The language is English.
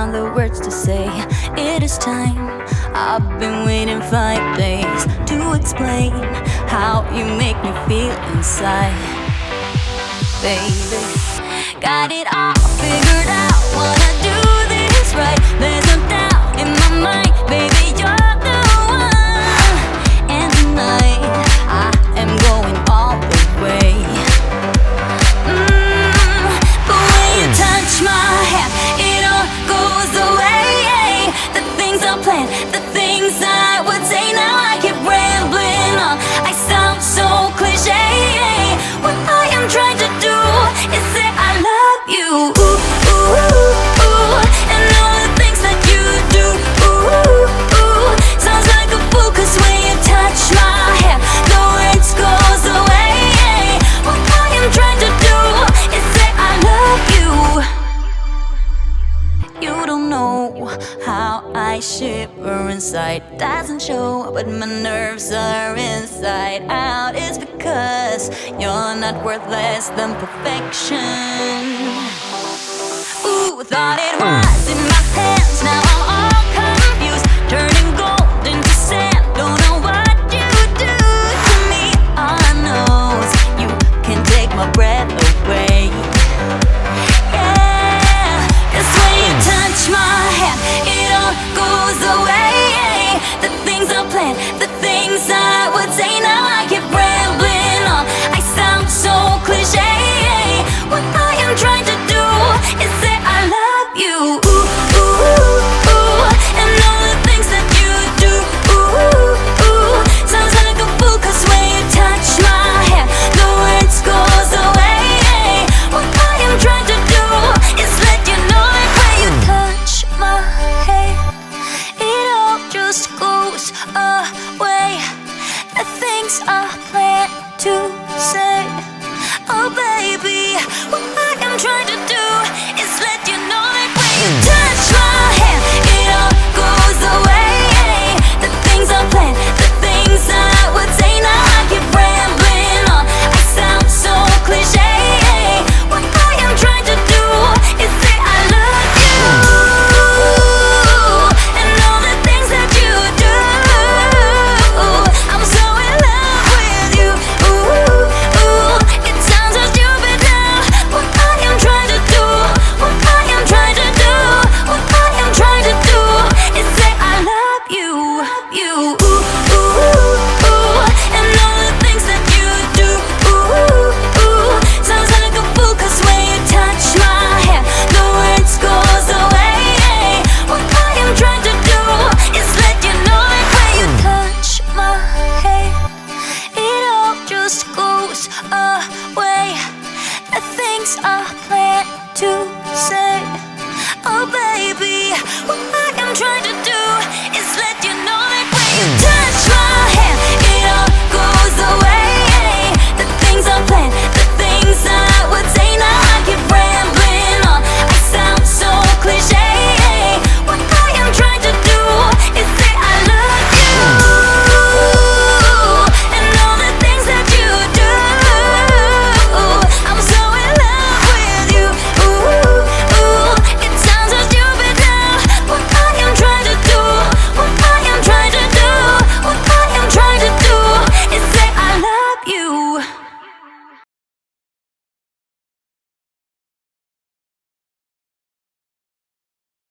find the words to say. It is time. I've been waiting 5 days to explain how you make me feel inside. Baby, got it all figured out. Wanna do this right. There's no doubt in my mind. Baby, you're the one. And tonight I am going all the way. The way you touch my hand, it all goes away. The things I planned, the things I would say. Now I keep rambling on. I sound so cliche. What I am trying to do is say I love you. Ooh, ooh, ooh, ooh. And all the things that you do. Ooh, ooh, ooh. Sounds like a fool, 'cause when you touch my hair, the words goes away. What I am trying to do is say I love you. You don't know how I shiver inside. Doesn't show, but my nerves are inside out. It's because you're not worth less than perfection. Ooh, thought it was in my hands. Now I'm all confused, turning gold into sand. Don't know what you do to me. All I know is you can take my breath away. Yeah, 'cause when you touch my hand, it all goes away. The things I planned, the things I would say. Now I keep rambling on. I sound so cliche. What I am trying to do is say I love you. Ooh, ooh, ooh, ooh. And all the things that you do. Ooh, ooh, ooh. Sounds like a fool, 'cause when you touch my hand, the words goes away. What I am trying to do is let you know that when you touch my hand, it all just goes away. The things I plan to say. Oh baby, what I am trying to